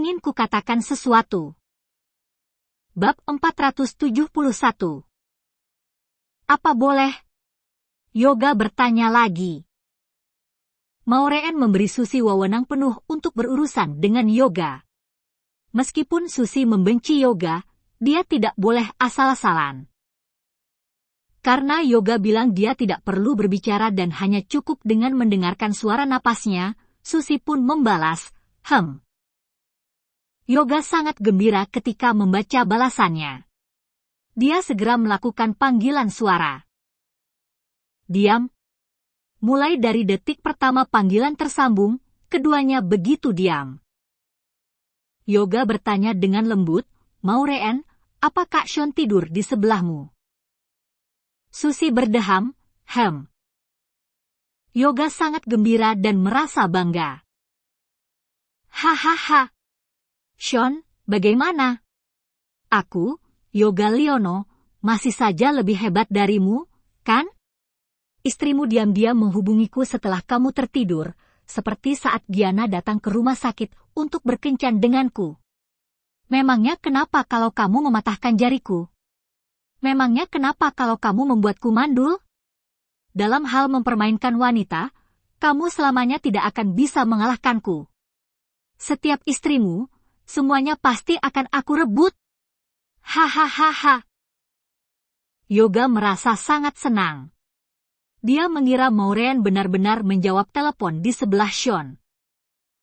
ingin kukatakan sesuatu. Bab 471. Apa boleh? Yoga bertanya lagi. Maureen memberi Susi wewenang penuh untuk berurusan dengan Yoga. Meskipun Susi membenci Yoga, dia tidak boleh asal-asalan. Karena Yoga bilang dia tidak perlu berbicara dan hanya cukup dengan mendengarkan suara napasnya, Susi pun membalas, Yoga sangat gembira ketika membaca balasannya. Dia segera melakukan panggilan suara. Diam. Mulai dari detik pertama panggilan tersambung, keduanya begitu diam. Yoga bertanya dengan lembut, Maureen, apa Kak Sean tidur di sebelahmu? Susi berdeham, Yoga sangat gembira dan merasa bangga. Hahaha. Sean, bagaimana? Aku, Yoga Leono, masih saja lebih hebat darimu, kan? Istrimu diam-diam menghubungiku setelah kamu tertidur, seperti saat Gianna datang ke rumah sakit untuk berkencan denganku. Memangnya kenapa kalau kamu mematahkan jariku? Memangnya kenapa kalau kamu membuatku mandul? Dalam hal mempermainkan wanita, kamu selamanya tidak akan bisa mengalahkanku. Setiap istrimu, semuanya pasti akan aku rebut. Hahaha. Yoga merasa sangat senang. Dia mengira Maureen benar-benar menjawab telepon di sebelah Sean.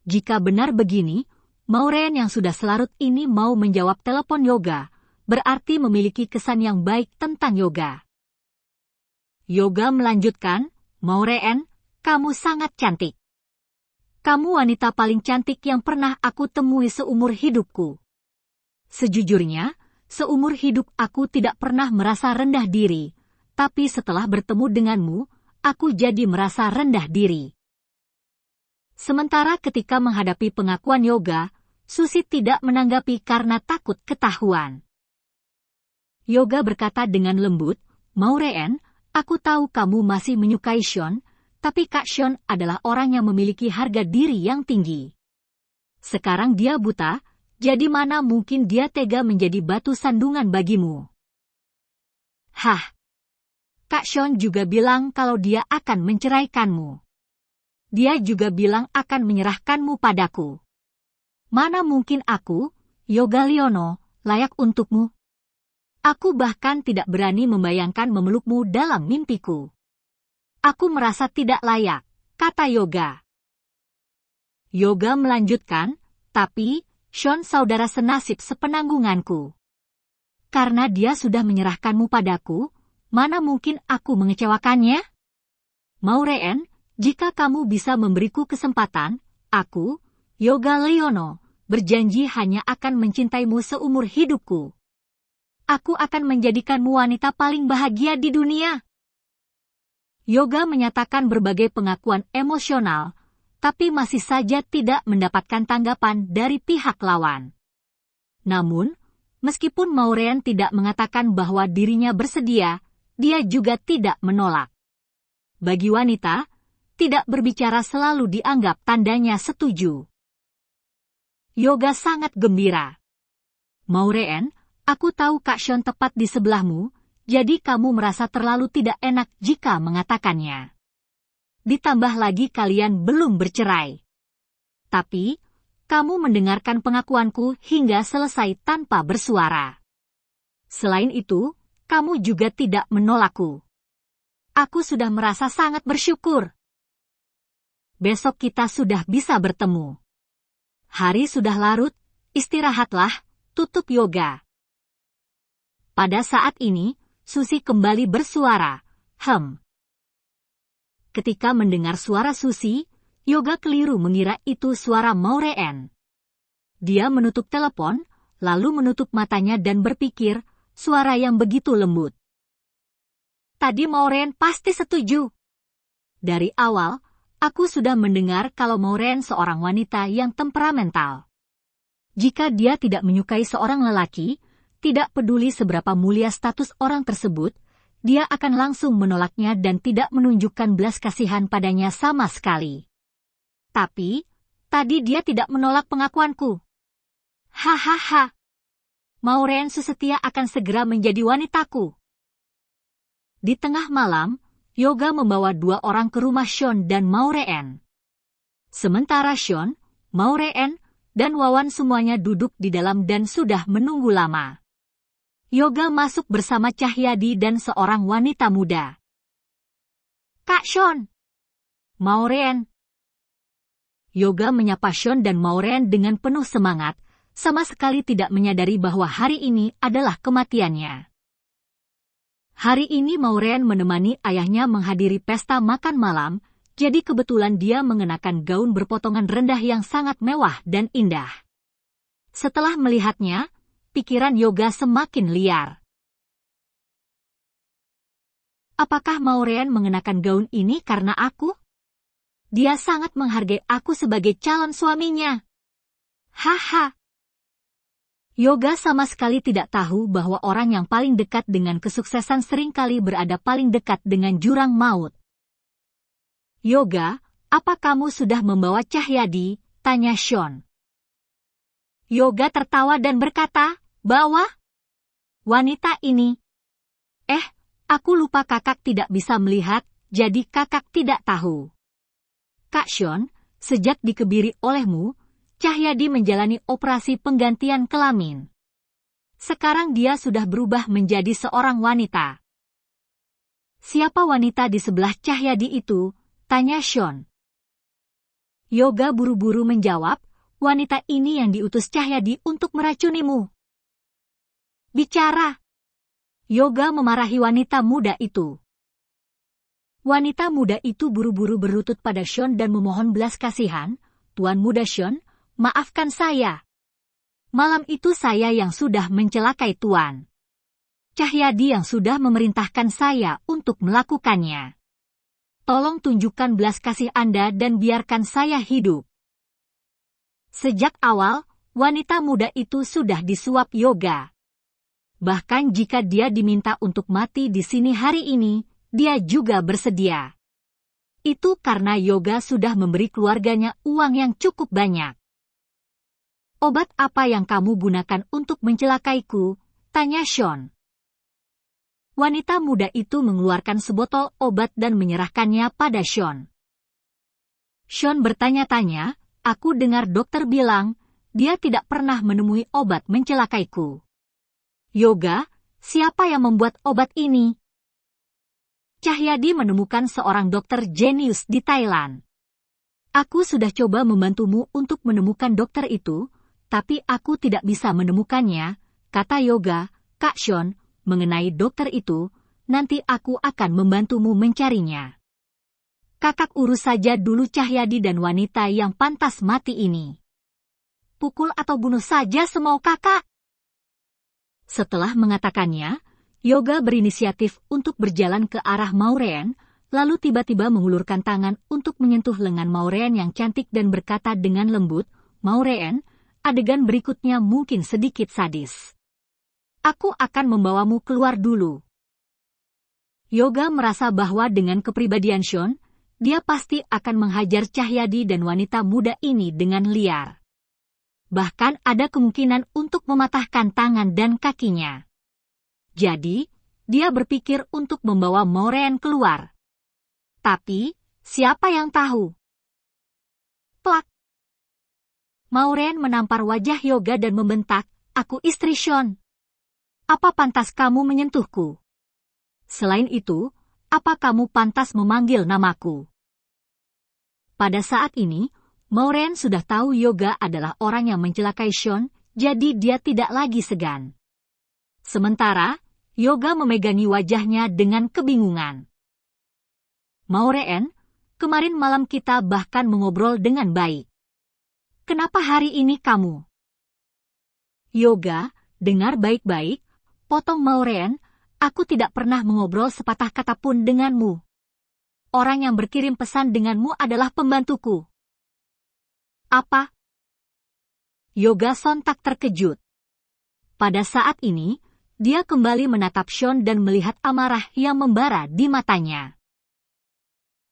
Jika benar begini, Maureen yang sudah selarut ini mau menjawab telepon Yoga, berarti memiliki kesan yang baik tentang Yoga. Yoga melanjutkan, Maureen, kamu sangat cantik. Kamu wanita paling cantik yang pernah aku temui seumur hidupku. Sejujurnya, seumur hidup aku tidak pernah merasa rendah diri, tapi setelah bertemu denganmu, aku jadi merasa rendah diri. Sementara ketika menghadapi pengakuan Yoga, Susi tidak menanggapi karena takut ketahuan. Yoga berkata dengan lembut, Maureen, aku tahu kamu masih menyukai Sean, tapi Kak Sean adalah orang yang memiliki harga diri yang tinggi. Sekarang dia buta, jadi mana mungkin dia tega menjadi batu sandungan bagimu? Kak Sean juga bilang kalau dia akan menceraikanmu. Dia juga bilang akan menyerahkanmu padaku. Mana mungkin aku, Yoga Leono, layak untukmu? Aku bahkan tidak berani membayangkan memelukmu dalam mimpiku. Aku merasa tidak layak, kata Yoga. Yoga melanjutkan, tapi, Sean saudara senasib sepenanggunganku. Karena dia sudah menyerahkanmu padaku, mana mungkin aku mengecewakannya? Maureen, jika kamu bisa memberiku kesempatan, aku, Yoga Leono, berjanji hanya akan mencintaimu seumur hidupku. Aku akan menjadikanmu wanita paling bahagia di dunia. Yoga menyatakan berbagai pengakuan emosional, tapi masih saja tidak mendapatkan tanggapan dari pihak lawan. Namun, meskipun Maureen tidak mengatakan bahwa dirinya bersedia, dia juga tidak menolak. Bagi wanita, tidak berbicara selalu dianggap tandanya setuju. Yoga sangat gembira. Maureen, aku tahu Kak Sean tepat di sebelahmu, jadi kamu merasa terlalu tidak enak jika mengatakannya. Ditambah lagi kalian belum bercerai. Tapi, kamu mendengarkan pengakuanku hingga selesai tanpa bersuara. Selain itu, kamu juga tidak menolakku. Aku sudah merasa sangat bersyukur. Besok kita sudah bisa bertemu. Hari sudah larut, istirahatlah, tutup Yoga. Pada saat ini, Susi kembali bersuara, Ketika mendengar suara Susi, Yoga keliru mengira itu suara Maureen. Dia menutup telepon, lalu menutup matanya dan berpikir, suara yang begitu lembut. Tadi Maureen pasti setuju. Dari awal, aku sudah mendengar kalau Maureen seorang wanita yang temperamental. Jika dia tidak menyukai seorang lelaki, tidak peduli seberapa mulia status orang tersebut, dia akan langsung menolaknya dan tidak menunjukkan belas kasihan padanya sama sekali. Tapi, tadi dia tidak menolak pengakuanku. Hahaha. Maureen sesetia akan segera menjadi wanitaku. Di tengah malam, Yoga membawa 2 orang ke rumah Sean dan Maureen. Sementara Sean, Maureen, dan Wawan semuanya duduk di dalam dan sudah menunggu lama. Yoga masuk bersama Cahyadi dan seorang wanita muda. Kak Sean. Maureen. Yoga menyapa Sean dan Maureen dengan penuh semangat, sama sekali tidak menyadari bahwa hari ini adalah kematiannya. Hari ini Maureen menemani ayahnya menghadiri pesta makan malam, jadi kebetulan dia mengenakan gaun berpotongan rendah yang sangat mewah dan indah. Setelah melihatnya, pikiran Yoga semakin liar. Apakah Maureen mengenakan gaun ini karena aku? Dia sangat menghargai aku sebagai calon suaminya. Haha. Yoga sama sekali tidak tahu bahwa orang yang paling dekat dengan kesuksesan seringkali berada paling dekat dengan jurang maut. Yoga, apa kamu sudah membawa Cahyadi? Tanya Sean. Yoga tertawa dan berkata, bawa? Wanita ini. Aku lupa kakak tidak bisa melihat, jadi kakak tidak tahu. Kak Sean, sejak dikebiri olehmu, Cahyadi menjalani operasi penggantian kelamin. Sekarang dia sudah berubah menjadi seorang wanita. Siapa wanita di sebelah Cahyadi itu? Tanya Sean. Yoga buru-buru menjawab, wanita ini yang diutus Cahyadi untuk meracunimu. Bicara. Yoga memarahi wanita muda itu. Wanita muda itu buru-buru berlutut pada Sean dan memohon belas kasihan, Tuan Muda Sean, maafkan saya. Malam itu saya yang sudah mencelakai Tuan. Cahyadi yang sudah memerintahkan saya untuk melakukannya. Tolong tunjukkan belas kasih Anda dan biarkan saya hidup. Sejak awal, wanita muda itu sudah disuap Yoga. Bahkan jika dia diminta untuk mati di sini hari ini, dia juga bersedia. Itu karena Yoga sudah memberi keluarganya uang yang cukup banyak. Obat apa yang kamu gunakan untuk mencelakaiku? Tanya Sean. Wanita muda itu mengeluarkan sebotol obat dan menyerahkannya pada Sean. Sean bertanya-tanya, aku dengar dokter bilang, dia tidak pernah menemui obat mencelakaiku. Yoga, siapa yang membuat obat ini? Cahyadi menemukan seorang dokter jenius di Thailand. Aku sudah coba membantumu untuk menemukan dokter itu, tapi aku tidak bisa menemukannya, kata Yoga. Kak Sean, mengenai dokter itu, nanti aku akan membantumu mencarinya. Kakak urus saja dulu Cahyadi dan wanita yang pantas mati ini. Pukul atau bunuh saja semau kakak. Setelah mengatakannya, Yoga berinisiatif untuk berjalan ke arah Maureen, lalu tiba-tiba mengulurkan tangan untuk menyentuh lengan Maureen yang cantik dan berkata dengan lembut, Maureen, adegan berikutnya mungkin sedikit sadis. Aku akan membawamu keluar dulu. Yoga merasa bahwa dengan kepribadian Sean, dia pasti akan menghajar Cahyadi dan wanita muda ini dengan liar. Bahkan ada kemungkinan untuk mematahkan tangan dan kakinya. Jadi, dia berpikir untuk membawa Maureen keluar. Tapi, siapa yang tahu? Plak! Maureen menampar wajah Yoga dan membentak, aku istri Sean. Apa pantas kamu menyentuhku? Selain itu, apa kamu pantas memanggil namaku? Pada saat ini, Maureen sudah tahu Yoga adalah orang yang mencelakai Sean, jadi dia tidak lagi segan. Sementara, Yoga memegangi wajahnya dengan kebingungan. Maureen, kemarin malam kita bahkan mengobrol dengan baik. Kenapa hari ini kamu? Yoga, dengar baik-baik, potong Maureen, aku tidak pernah mengobrol sepatah kata pun denganmu. Orang yang berkirim pesan denganmu adalah pembantuku. Apa? Yoga sontak terkejut. Pada saat ini, dia kembali menatap Sean dan melihat amarah yang membara di matanya.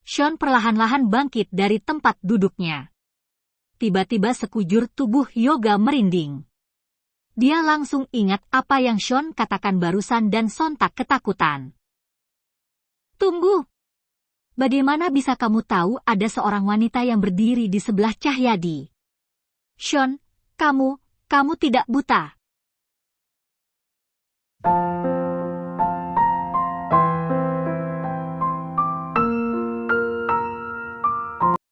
Sean perlahan-lahan bangkit dari tempat duduknya. Tiba-tiba sekujur tubuh Yoga merinding. Dia langsung ingat apa yang Sean katakan barusan dan sontak ketakutan. Tunggu. Bagaimana bisa kamu tahu ada seorang wanita yang berdiri di sebelah Cahyadi? Sean, kamu tidak buta.